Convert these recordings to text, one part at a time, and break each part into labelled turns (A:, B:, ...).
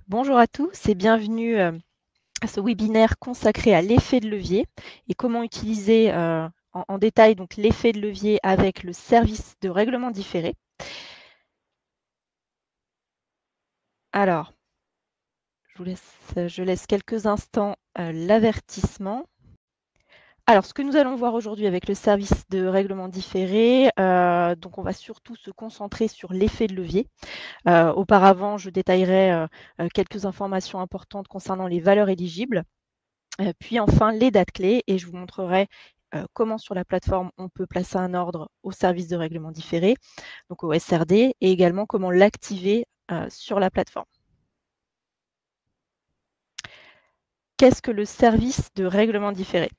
A: Bonjour à tous et bienvenue à ce webinaire consacré à l'effet de levier et comment utiliser en détail donc l'effet de levier avec le service de règlement différé. Alors, je laisse quelques instants l'avertissement. Alors, ce que nous allons voir aujourd'hui avec le service de règlement différé, donc on va surtout se concentrer sur l'effet de levier. Auparavant, je détaillerai quelques informations importantes concernant les valeurs éligibles. Puis enfin, les dates clés et je vous montrerai comment sur la plateforme on peut placer un ordre au service de règlement différé, donc au SRD, et également comment l'activer sur la plateforme. Qu'est-ce que le service de règlement différé?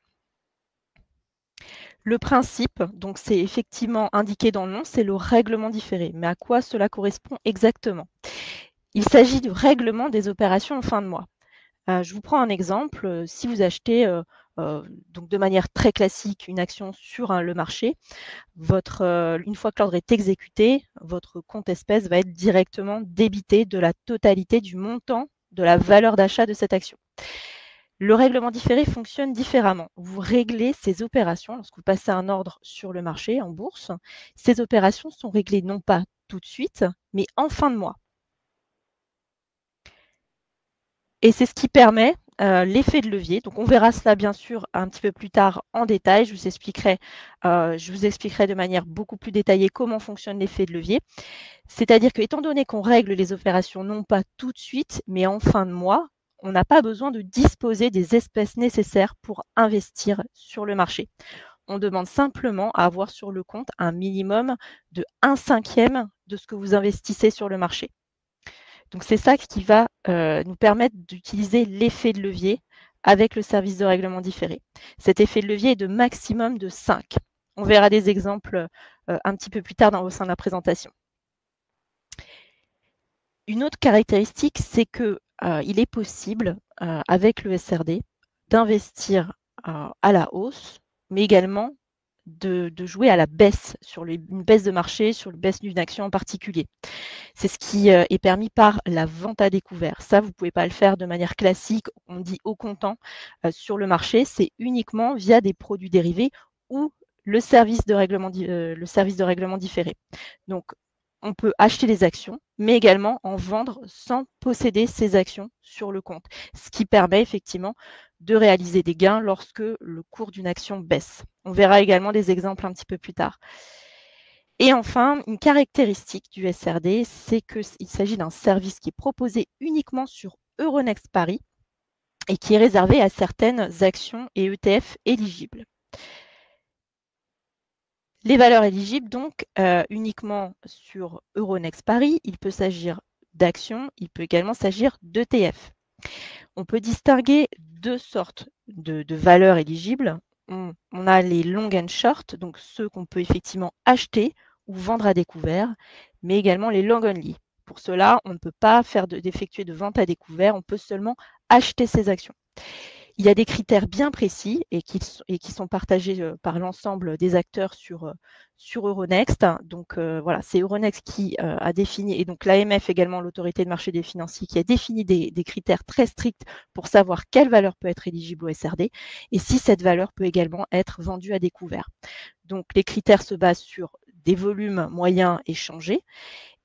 A: Le principe, donc c'est effectivement indiqué dans le nom, c'est le règlement différé. Mais à quoi cela correspond exactement? Il s'agit du règlement des opérations en fin de mois. Je vous prends un exemple, si vous achetez, donc de manière très classique une action sur le marché, une fois que l'ordre est exécuté, votre compte espèces va être directement débité de la totalité du montant de la valeur d'achat de cette action. Le règlement différé fonctionne différemment. Vous réglez ces opérations lorsque vous passez un ordre sur le marché, en bourse. Ces opérations sont réglées non pas tout de suite, mais en fin de mois. Et c'est ce qui permet l'effet de levier. Donc on verra cela bien sûr un petit peu plus tard en détail. Je vous expliquerai de manière beaucoup plus détaillée comment fonctionne l'effet de levier. C'est-à-dire que étant donné qu'on règle les opérations non pas tout de suite, mais en fin de mois, on n'a pas besoin de disposer des espèces nécessaires pour investir sur le marché. On demande simplement à avoir sur le compte un minimum de 1/5 de ce que vous investissez sur le marché. Donc c'est ça qui va nous permettre d'utiliser l'effet de levier avec le service de règlement différé. Cet effet de levier est de maximum de 5. On verra des exemples un petit peu plus tard au sein de la présentation. Une autre caractéristique, c'est qu'il est possible avec le SRD d'investir à la hausse, mais également de jouer à la baisse, sur une baisse de marché, sur une baisse d'une action en particulier. C'est ce qui est permis par la vente à découvert. Ça, vous ne pouvez pas le faire de manière classique, on dit au comptant sur le marché, c'est uniquement via des produits dérivés ou le service de règlement différé. Donc, on peut acheter des actions, mais également en vendre sans posséder ces actions sur le compte, ce qui permet effectivement de réaliser des gains lorsque le cours d'une action baisse. On verra également des exemples un petit peu plus tard. Et enfin, une caractéristique du SRD, c'est qu'il s'agit d'un service qui est proposé uniquement sur Euronext Paris et qui est réservé à certaines actions et ETF éligibles. Les valeurs éligibles, donc, uniquement sur Euronext Paris, il peut s'agir d'actions, il peut également s'agir d'ETF. On peut distinguer deux sortes de valeurs éligibles. On a les long and short, donc ceux qu'on peut effectivement acheter ou vendre à découvert, mais également les long only. Pour cela, on ne peut pas d'effectuer de vente à découvert, on peut seulement acheter ces actions. Il y a des critères bien précis et qui sont partagés par l'ensemble des acteurs sur Euronext. Donc voilà, c'est Euronext qui a défini, et donc l'AMF également, l'autorité de marché des financiers, qui a défini des critères très stricts pour savoir quelle valeur peut être éligible au SRD et si cette valeur peut également être vendue à découvert. Donc les critères se basent sur des volumes moyens échangés,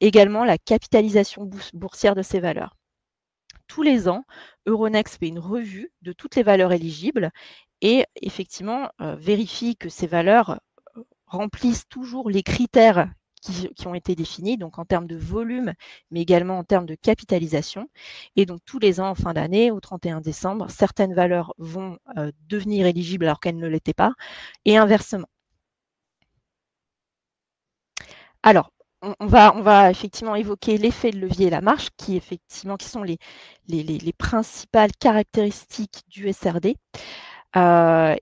A: également la capitalisation boursière de ces valeurs. Tous les ans, Euronext fait une revue de toutes les valeurs éligibles et effectivement vérifie que ces valeurs remplissent toujours les critères qui ont été définis, donc en termes de volume, mais également en termes de capitalisation. Et donc tous les ans, en fin d'année, au 31 décembre, certaines valeurs vont devenir éligibles alors qu'elles ne l'étaient pas, et inversement. Alors, on va effectivement évoquer l'effet de levier et la marge, qui sont les principales caractéristiques du SRD. Voilà,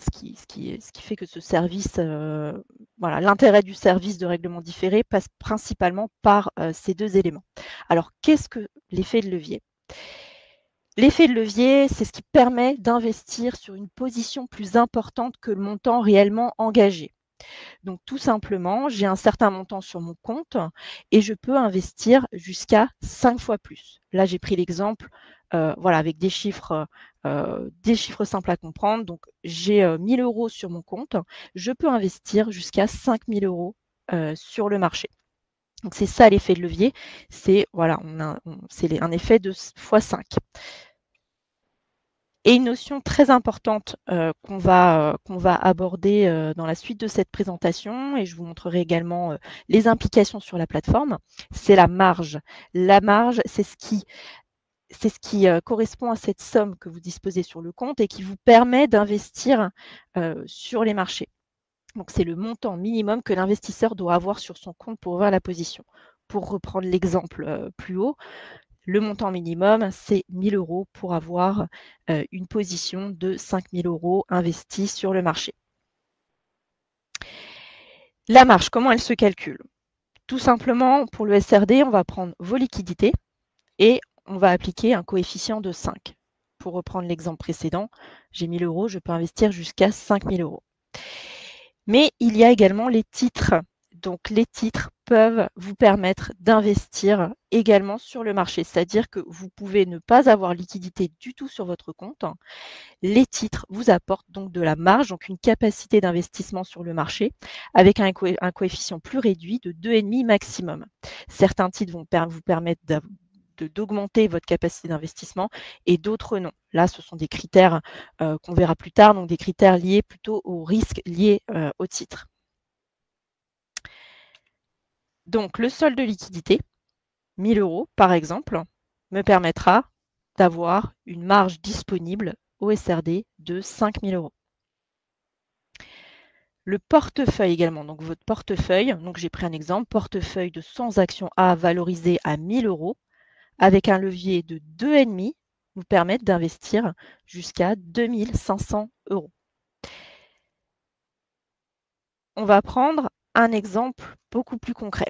A: ce qui fait que ce service, voilà, l'intérêt du service de règlement différé passe principalement par ces deux éléments. Alors, qu'est-ce que l'effet de levier? L'effet de levier, c'est ce qui permet d'investir sur une position plus importante que le montant réellement engagé. Donc tout simplement, j'ai un certain montant sur mon compte et je peux investir jusqu'à 5 fois plus. Là, j'ai pris l'exemple, voilà, avec des chiffres simples à comprendre. Donc j'ai, 1 000 € sur mon compte, je peux investir jusqu'à 5 000 €, sur le marché. Donc c'est ça l'effet de levier, c'est voilà, c'est un effet de fois 5. Et une notion très importante, qu'on va aborder, dans la suite de cette présentation et je vous montrerai également, les implications sur la plateforme, c'est la marge. La marge, c'est ce qui, correspond à cette somme que vous disposez sur le compte et qui vous permet d'investir, sur les marchés. Donc c'est le montant minimum que l'investisseur doit avoir sur son compte pour ouvrir la position. Pour reprendre l'exemple, plus haut, le montant minimum, c'est 1 000 € pour avoir, une position de 5 000 € investis sur le marché. La marge, comment elle se calcule? Tout simplement, pour le SRD, on va prendre vos liquidités et on va appliquer un coefficient de 5. Pour reprendre l'exemple précédent, j'ai 1 000 €, je peux investir jusqu'à 5 000 €. Mais il y a également les titres. Donc les titres peuvent vous permettre d'investir également sur le marché. C'est-à-dire que vous pouvez ne pas avoir liquidité du tout sur votre compte. Les titres vous apportent donc de la marge, donc une capacité d'investissement sur le marché avec un coefficient plus réduit de 2,5 maximum. Certains titres vont vous permettre d'augmenter votre capacité d'investissement et d'autres non. Là, ce sont des critères qu'on verra plus tard, donc des critères liés plutôt aux risques liés au titre. Donc, le solde de liquidité, 1 000 € par exemple, me permettra d'avoir une marge disponible au SRD de 5 000 €. Le portefeuille également, donc votre portefeuille, donc j'ai pris un exemple, portefeuille de 100 actions A valorisées à 1 000 € avec un levier de 2,5 vous permettent d'investir jusqu'à 2 500 €. On va prendre un exemple beaucoup plus concret.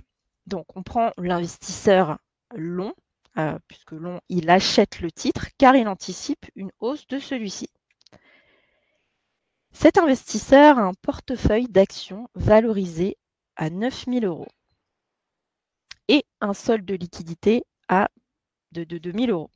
A: Donc on prend l'investisseur long, puisque long, il achète le titre car il anticipe une hausse de celui-ci. Cet investisseur a un portefeuille d'actions valorisé à 9 000 € et un solde de liquidité de 2 000 €.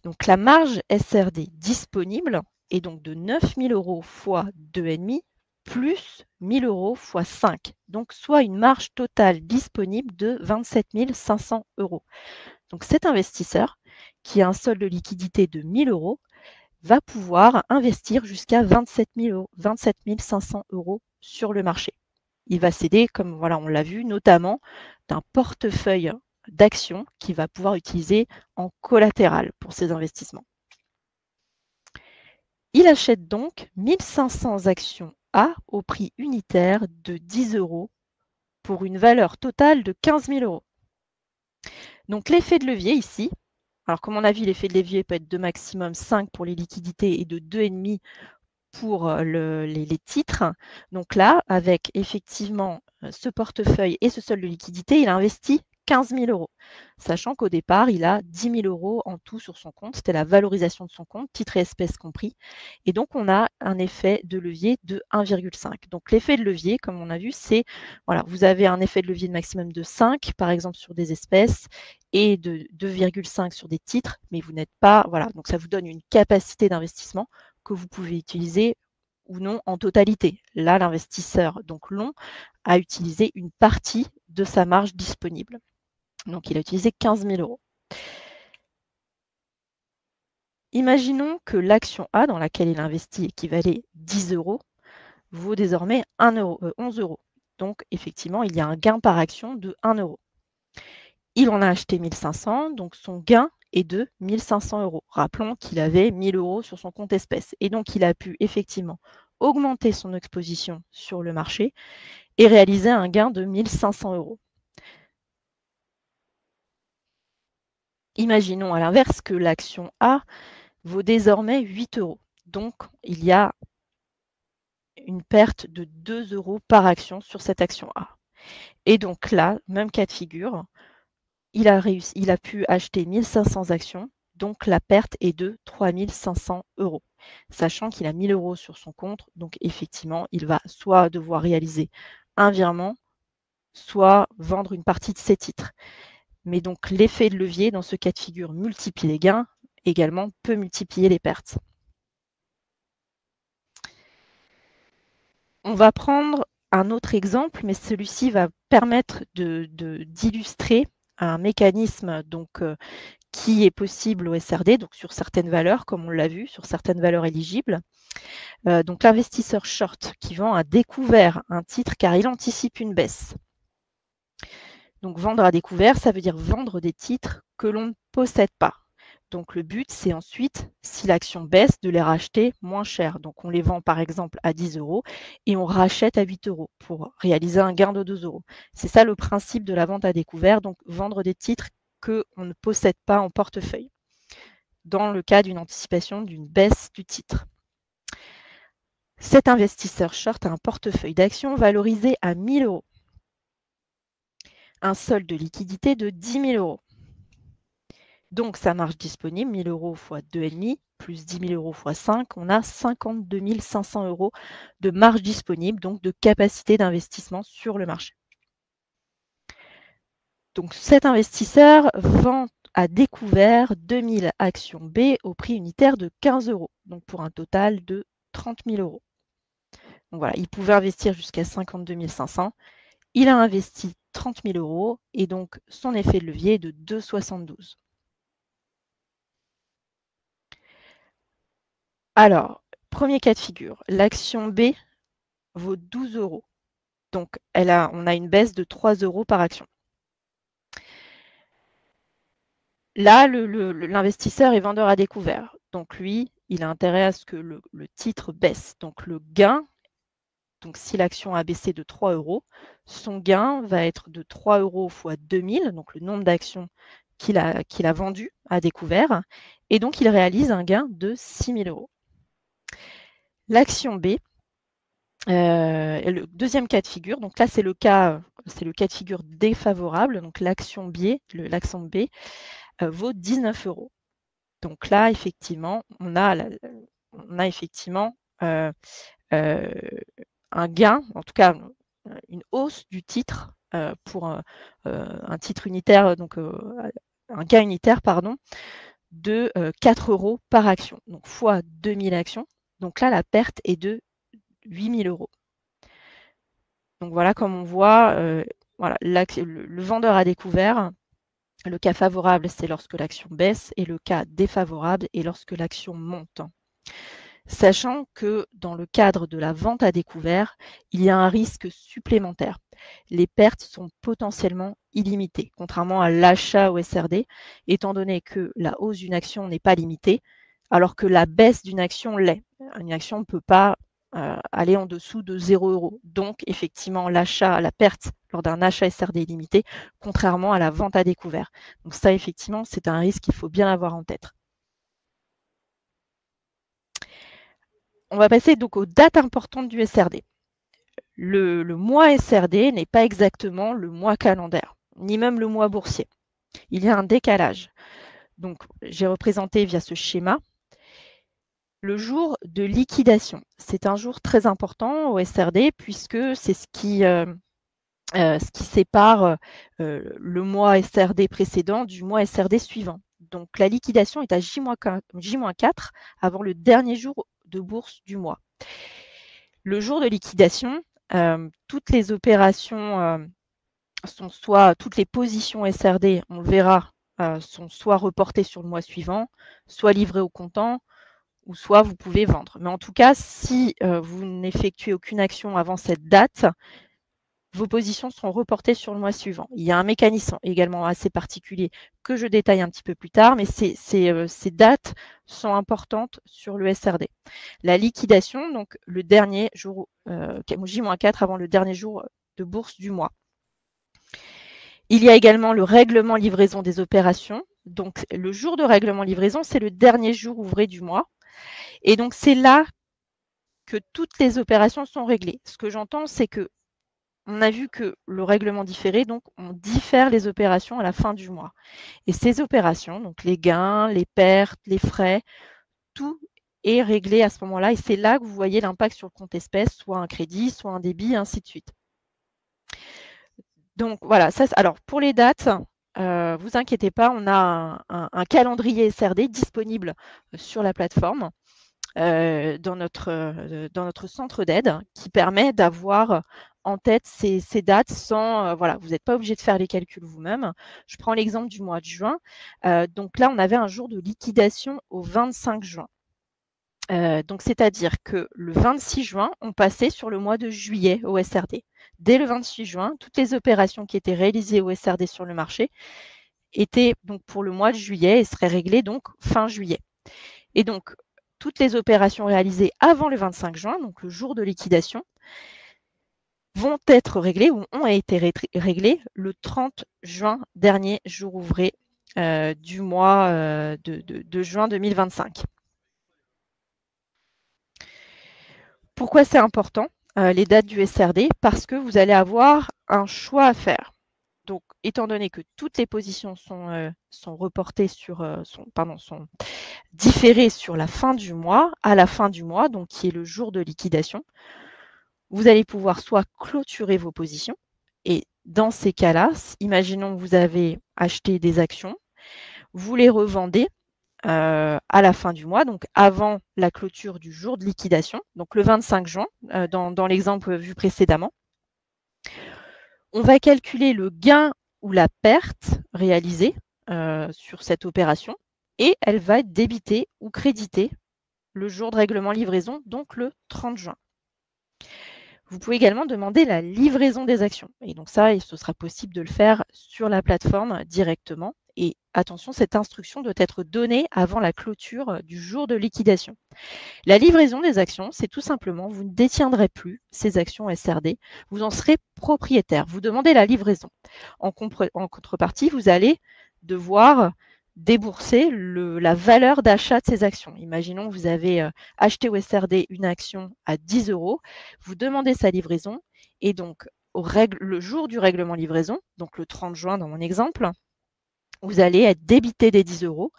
A: Donc la marge SRD disponible est donc de 9 000 € fois 2,5 plus 1 000 € fois 5. Donc soit une marge totale disponible de 27 500 €. Donc cet investisseur qui a un solde de liquidité de 1 000 € va pouvoir investir jusqu'à 27 500 € sur le marché. Il va céder, comme voilà, on l'a vu, notamment d'un portefeuille d'actions qu'il va pouvoir utiliser en collatéral pour ses investissements. Il achète donc 1 500 actions A au prix unitaire de 10 € pour une valeur totale de 15 000 €. Donc l'effet de levier ici, alors comme on a vu, l'effet de levier peut être de maximum 5 pour les liquidités et de 2,5 pour les titres. Donc là, avec effectivement ce portefeuille et ce solde de liquidité, il a investi 15 000 €, sachant qu'au départ, il a 10 000 € en tout sur son compte. C'était la valorisation de son compte, titres et espèces compris. Et donc, on a un effet de levier de 1,5. Donc, l'effet de levier, comme on a vu, c'est, voilà, vous avez un effet de levier de maximum de 5, par exemple, sur des espèces et de 2,5 sur des titres, mais vous n'êtes pas, voilà, donc ça vous donne une capacité d'investissement que vous pouvez utiliser ou non en totalité. Là, l'investisseur, donc long, a utilisé une partie de sa marge disponible. Donc, il a utilisé 15 000 €. Imaginons que l'action A dans laquelle il investit et qui valait 10 € vaut désormais 11 €. Donc, effectivement, il y a un gain par action de 1 €. Il en a acheté 1 500, donc son gain est de 1 500 €. Rappelons qu'il avait 1 000 € sur son compte espèces. Et donc, il a pu effectivement augmenter son exposition sur le marché et réaliser un gain de 1 500 €. Imaginons à l'inverse que l'action A vaut désormais 8 €. Donc, il y a une perte de 2 € par action sur cette action A. Et donc là, même cas de figure, il a pu acheter 1 500 actions, donc la perte est de 3 500 €, sachant qu'il a 1 000 € sur son compte. Donc effectivement, il va soit devoir réaliser un virement, soit vendre une partie de ses titres. Mais donc l'effet de levier dans ce cas de figure multiplie les gains, également peut multiplier les pertes. On va prendre un autre exemple, mais celui-ci va permettre d'illustrer un mécanisme qui est possible au SRD, donc sur certaines valeurs, comme on l'a vu, sur certaines valeurs éligibles. Donc l'investisseur short qui vend à découvert un titre car il anticipe une baisse. Donc vendre à découvert, ça veut dire vendre des titres que l'on ne possède pas. Donc le but, c'est ensuite, si l'action baisse, de les racheter moins cher. Donc on les vend par exemple à 10 € et on rachète à 8 € pour réaliser un gain de 2 €. C'est ça le principe de la vente à découvert, donc vendre des titres qu'on ne possède pas en portefeuille, dans le cas d'une anticipation d'une baisse du titre. Cet investisseur short a un portefeuille d'actions valorisé à 1 000 €, un solde de liquidité de 10 000 €. Donc sa marge disponible, 1 000 € fois 2,5 plus 10 000 € fois 5, on a 52 500 € de marge disponible, donc de capacité d'investissement sur le marché. Donc cet investisseur vend à découvert 2000 actions B au prix unitaire de 15 €, donc pour un total de 30 000 €. Donc voilà, il pouvait investir jusqu'à 52 500. Il a investi 30 000 € et donc son effet de levier est de 2,72. Alors, premier cas de figure, l'action B vaut 12 €. Donc on a une baisse de 3 € par action. Là, l'investisseur est vendeur à découvert. Donc lui, il a intérêt à ce que le titre baisse. Donc le gain, donc si l'action a baissé de 3 €, son gain va être de 3 € fois 2000, donc le nombre d'actions qu'il a vendues à découvert. Et donc il réalise un gain de 6 000 €. L'action B, le deuxième cas de figure, donc là c'est le cas de figure défavorable, donc l'action B vaut 19 €. Donc là, effectivement, on a effectivement un gain, en tout cas une hausse du titre pour un titre unitaire, donc un gain unitaire, pardon, de 4 € par action, donc fois 2000 actions. Donc là, la perte est de 8 000 €. Donc voilà, comme on voit, voilà, le vendeur à découvert, le cas favorable, c'est lorsque l'action baisse et le cas défavorable est lorsque l'action monte. Sachant que dans le cadre de la vente à découvert, il y a un risque supplémentaire. Les pertes sont potentiellement illimitées, contrairement à l'achat au SRD, étant donné que la hausse d'une action n'est pas limitée, alors que la baisse d'une action l'est. Une action ne peut pas aller en dessous de 0 €. Donc, effectivement, la perte lors d'un achat SRD illimité, contrairement à la vente à découvert. Donc ça, effectivement, c'est un risque qu'il faut bien avoir en tête. On va passer donc aux dates importantes du SRD. Le mois SRD n'est pas exactement le mois calendaire, ni même le mois boursier. Il y a un décalage. Donc, j'ai représenté via ce schéma le jour de liquidation. C'est un jour très important au SRD puisque c'est ce qui sépare le mois SRD précédent du mois SRD suivant. Donc la liquidation est à J-4 avant le dernier jour de bourse du mois. Le jour de liquidation, toutes les opérations toutes les positions SRD, on le verra, sont soit reportées sur le mois suivant, soit livrées au comptant, ou soit vous pouvez vendre. Mais en tout cas, si vous n'effectuez aucune action avant cette date, vos positions seront reportées sur le mois suivant. Il y a un mécanisme également assez particulier que je détaille un petit peu plus tard, mais ces dates sont importantes sur le SRD. La liquidation, donc le dernier jour, J-4 avant le dernier jour de bourse du mois. Il y a également le règlement livraison des opérations. Donc le jour de règlement livraison, c'est le dernier jour ouvré du mois. Et donc c'est là que toutes les opérations sont réglées. Ce que j'entends, c'est que on a vu que le règlement différé, donc on diffère les opérations à la fin du mois. Et ces opérations, donc les gains, les pertes, les frais, tout est réglé à ce moment-là. Et c'est là que vous voyez l'impact sur le compte espèce, soit un crédit, soit un débit, ainsi de suite. Donc voilà, ça, alors pour les dates, vous inquiétez pas, on a un calendrier SRD disponible sur la plateforme. Dans notre centre d'aide qui permet d'avoir en tête ces dates sans, voilà, vous n'êtes pas obligé de faire les calculs vous-même. Je prends l'exemple du mois de juin. Donc là, on avait un jour de liquidation au 25 juin. Donc c'est-à-dire que le 26 juin, on passait sur le mois de juillet au SRD. Dès le 26 juin, toutes les opérations qui étaient réalisées au SRD sur le marché étaient donc pour le mois de juillet et seraient réglées donc fin juillet. Et donc, toutes les opérations réalisées avant le 25 juin, donc le jour de liquidation, vont être réglées ou ont été réglées le 30 juin dernier, jour ouvré du mois de juin 2025. Pourquoi c'est important, les dates du SRD? Parce que vous allez avoir un choix à faire. Donc, étant donné que toutes les positions sont reportées sont différées sur la fin du mois, à la fin du mois, donc qui est le jour de liquidation, vous allez pouvoir soit clôturer vos positions, et dans ces cas-là, imaginons que vous avez acheté des actions, vous les revendez à la fin du mois, donc avant la clôture du jour de liquidation, donc le 25 juin, dans l'exemple vu précédemment. On va calculer le gain ou la perte réalisée sur cette opération et elle va être débitée ou créditée le jour de règlement livraison, donc le 30 juin. Vous pouvez également demander la livraison des actions. Et donc ça, ce sera possible de le faire sur la plateforme directement. Et attention, cette instruction doit être donnée avant la clôture du jour de liquidation. La livraison des actions, c'est tout simplement, vous ne détiendrez plus ces actions SRD, vous en serez propriétaire. Vous demandez la livraison. En contrepartie, vous allez devoir débourser la valeur d'achat de ces actions. Imaginons que vous avez acheté au SRD une action à 10 €, vous demandez sa livraison et donc le jour du règlement livraison, donc le 30 juin dans mon exemple, vous allez être débité des 10 €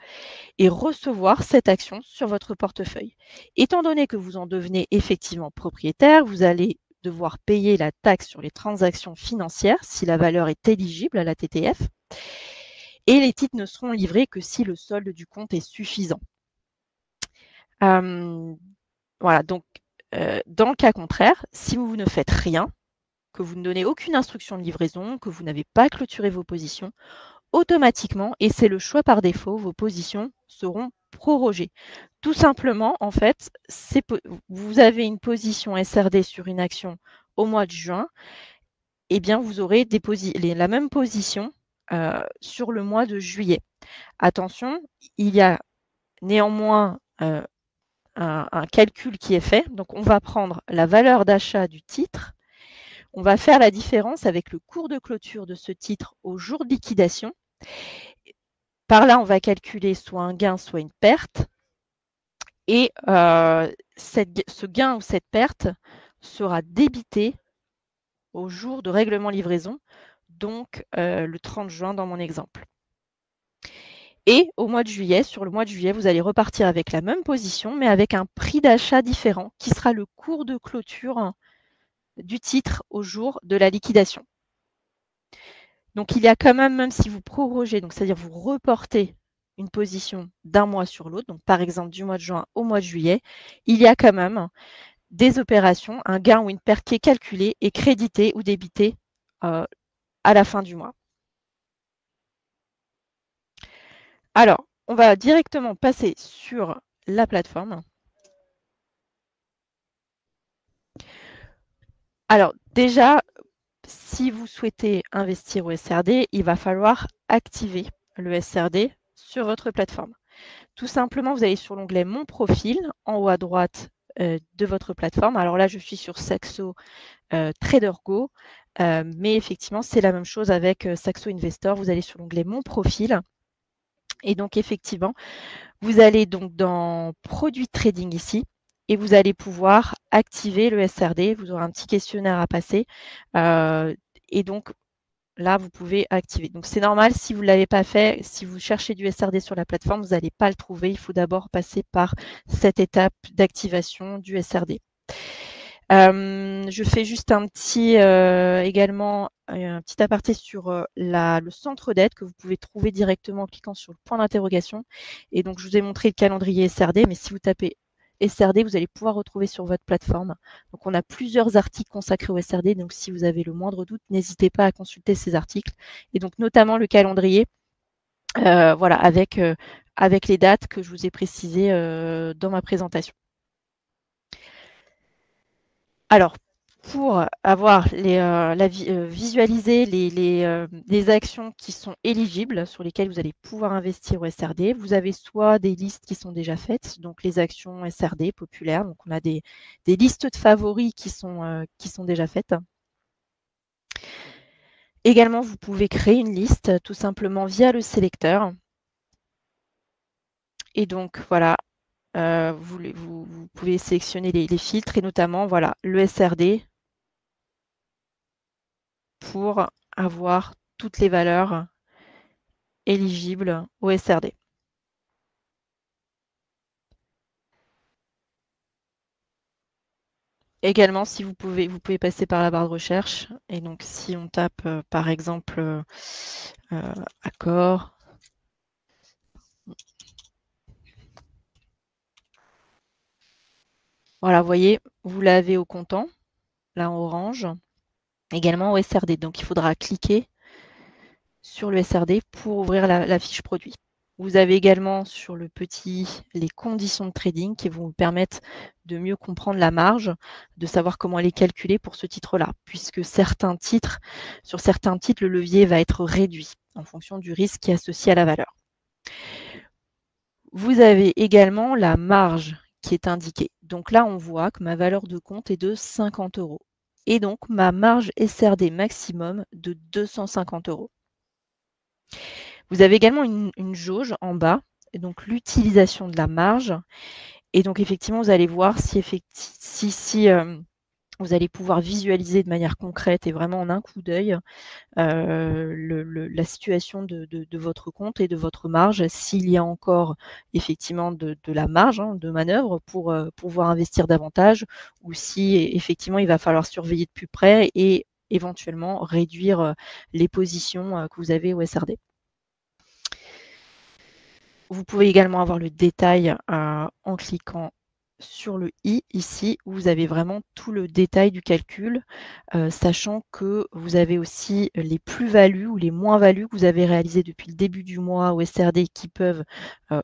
A: et recevoir cette action sur votre portefeuille. Étant donné que vous en devenez effectivement propriétaire, vous allez devoir payer la taxe sur les transactions financières si la valeur est éligible à la TTF. Et les titres ne seront livrés que si le solde du compte est suffisant. Voilà, donc dans le cas contraire, si vous ne faites rien, que vous ne donnez aucune instruction de livraison, que vous n'avez pas clôturé vos positions, automatiquement, et c'est le choix par défaut, vos positions seront prorogées. Tout simplement, en fait, vous avez une position SRD sur une action au mois de juin, eh bien, vous aurez la même position sur le mois de juillet. Attention, il y a néanmoins un calcul qui est fait. Donc, on va prendre la valeur d'achat du titre, on va faire la différence avec le cours de clôture de ce titre au jour de liquidation. Par là, on va calculer soit un gain, soit une perte. Et ce gain ou cette perte sera débité au jour de règlement livraison, donc le 30 juin dans mon exemple. Et au mois de juillet, sur le mois de juillet, vous allez repartir avec la même position, mais avec un prix d'achat différent, qui sera le cours de clôture du titre au jour de la liquidation. Donc il y a quand même si vous prorogez, donc c'est-à-dire vous reportez une position d'un mois sur l'autre, donc par exemple du mois de juin au mois de juillet, il y a quand même des opérations, un gain ou une perte qui est calculé et crédité ou débité à la fin du mois. Alors, on va directement passer sur la plateforme. Alors déjà, si vous souhaitez investir au SRD, il va falloir activer le SRD sur votre plateforme. Tout simplement, vous allez sur l'onglet Mon profil, en haut à droite de votre plateforme. Alors là, je suis sur Saxo TraderGo, mais effectivement, c'est la même chose avec Saxo Investor. Vous allez sur l'onglet Mon profil. Et donc, effectivement, vous allez donc dans Produits trading ici et vous allez pouvoir activer le SRD. Vous aurez un petit questionnaire à passer et donc là, vous pouvez activer. Donc c'est normal si vous ne l'avez pas fait, si vous cherchez du SRD sur la plateforme, vous n'allez pas le trouver. Il faut d'abord passer par cette étape d'activation du SRD. Je fais juste un petit également un petit aparté sur le centre d'aide que vous pouvez trouver directement en cliquant sur le point d'interrogation. Et donc je vous ai montré le calendrier SRD, mais si vous tapez SRD, vous allez pouvoir retrouver sur votre plateforme. Donc on a plusieurs articles consacrés au SRD, donc si vous avez le moindre doute, n'hésitez pas à consulter ces articles. Et donc notamment le calendrier, voilà, avec les dates que je vous ai précisées dans ma présentation. Alors, pour avoir visualiser les actions qui sont éligibles, sur lesquelles vous allez pouvoir investir au SRD, vous avez soit des listes qui sont déjà faites, donc les actions SRD populaires, donc on a des listes de favoris qui sont déjà faites. Également, vous pouvez créer une liste tout simplement via le sélecteur. Et donc, voilà, vous pouvez sélectionner les filtres et notamment, voilà, le SRD pour avoir toutes les valeurs éligibles au SRD. Également, si vous pouvez passer par la barre de recherche. Et donc, si on tape, par exemple, accord. Voilà, vous voyez, vous l'avez au comptant, là en orange, également au SRD. Donc, il faudra cliquer sur le SRD pour ouvrir la fiche produit. Vous avez également sur le petit les conditions de trading qui vont vous permettre de mieux comprendre la marge, de savoir comment elle est calculée pour ce titre-là, puisque sur certains titres, le levier va être réduit en fonction du risque qui est associé à la valeur. Vous avez également la marge qui est indiquée. Donc là, on voit que ma valeur de compte est de 50 € et donc ma marge SRD maximum de 250 €. Vous avez également une jauge en bas, et donc l'utilisation de la marge. Et donc effectivement, vous allez voir si vous allez pouvoir visualiser de manière concrète et vraiment en un coup d'œil la situation de votre compte et de votre marge, s'il y a encore effectivement de la marge de manœuvre pour pouvoir investir davantage, ou si effectivement il va falloir surveiller de plus près et éventuellement réduire les positions que vous avez au SRD. Vous pouvez également avoir le détail en cliquant sur le i ici, où vous avez vraiment tout le détail du calcul, sachant que vous avez aussi les plus-values ou les moins-values que vous avez réalisées depuis le début du mois au SRD qui peuvent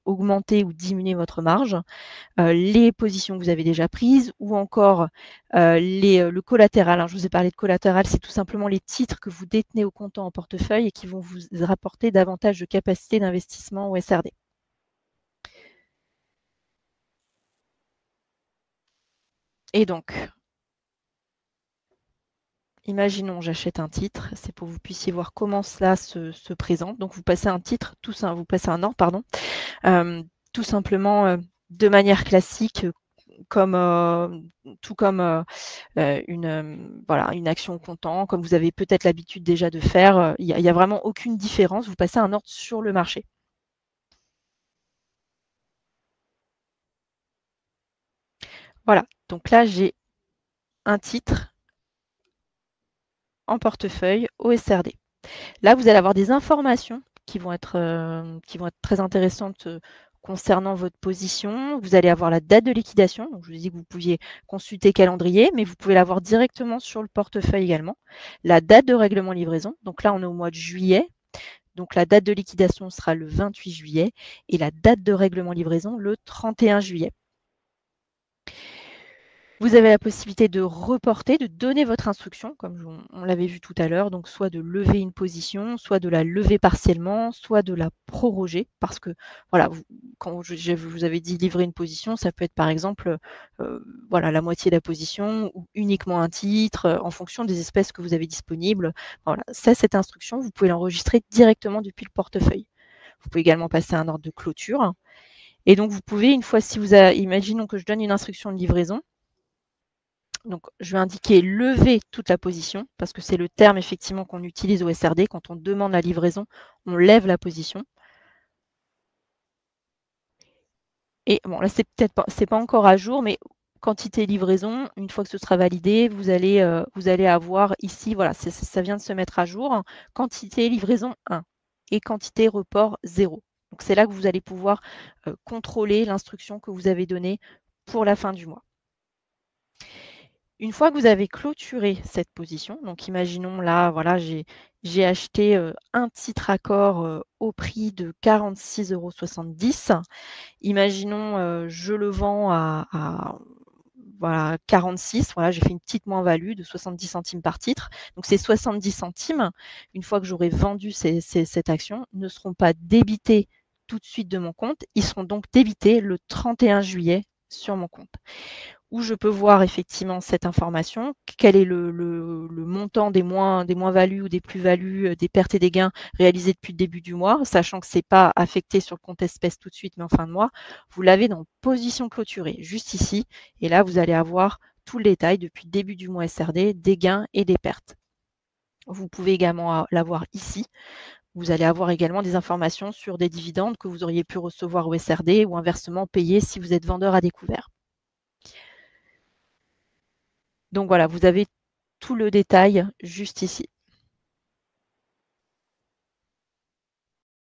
A: augmenter ou diminuer votre marge, les positions que vous avez déjà prises ou encore le collatéral. Je vous ai parlé de collatéral, c'est tout simplement les titres que vous détenez au comptant en portefeuille et qui vont vous rapporter davantage de capacité d'investissement au SRD. Et donc, imaginons, j'achète un titre, c'est pour que vous puissiez voir comment cela se présente. Donc, vous passez un titre, vous passez un ordre, pardon, tout simplement de manière classique, tout comme une action comptant, comme vous avez peut-être l'habitude déjà de faire. Il n'y a vraiment aucune différence. Vous passez un ordre sur le marché. Voilà, donc là, j'ai un titre en portefeuille au SRD. Là, vous allez avoir des informations qui vont être très intéressantes concernant votre position. Vous allez avoir la date de liquidation. Donc, je vous ai dit que vous pouviez consulter calendrier, mais vous pouvez l'avoir directement sur le portefeuille également. La date de règlement livraison. Donc là, on est au mois de juillet. Donc la date de liquidation sera le 28 juillet et la date de règlement livraison le 31 juillet. Vous avez la possibilité de reporter, de donner votre instruction, comme on l'avait vu tout à l'heure, donc soit de lever une position, soit de la lever partiellement, soit de la proroger, parce que voilà, quand je vous avais dit livrer une position, ça peut être par exemple voilà, la moitié de la position ou uniquement un titre, en fonction des espèces que vous avez disponibles. Voilà, cette instruction, vous pouvez l'enregistrer directement depuis le portefeuille. Vous pouvez également passer un ordre de clôture. Et donc, vous pouvez, une fois, imaginons que je donne une instruction de livraison, Donc, je vais indiquer lever toute la position parce que c'est le terme effectivement qu'on utilise au SRD. Quand on demande la livraison, on lève la position. Et bon, là, c'est pas encore à jour, mais quantité livraison, une fois que ce sera validé, vous allez avoir ici, voilà, ça vient de se mettre à jour, quantité livraison 1 et quantité report 0. Donc, c'est là que vous allez pouvoir contrôler l'instruction que vous avez donnée pour la fin du mois. Une fois que vous avez clôturé cette position, donc imaginons là, voilà, j'ai acheté un titre accord au prix de 46,70 €. Imaginons, je le vends à voilà, 46, voilà, j'ai fait une petite moins-value de 70 centimes par titre. Donc ces 70 centimes, une fois que j'aurai vendu cette action, ne seront pas débités tout de suite de mon compte. Ils seront donc débités le 31 juillet sur mon compte, où je peux voir effectivement cette information, quel est le montant des moins-values ou des plus-values, des pertes et des gains réalisés depuis le début du mois, sachant que ce n'est pas affecté sur le compte espèce tout de suite, mais en fin de mois. Vous l'avez dans position clôturée, juste ici. Et là, vous allez avoir tout le détail depuis le début du mois SRD, des gains et des pertes. Vous pouvez également l'avoir ici. Vous allez avoir également des informations sur des dividendes que vous auriez pu recevoir au SRD ou inversement payer si vous êtes vendeur à découvert. Donc voilà, vous avez tout le détail juste ici.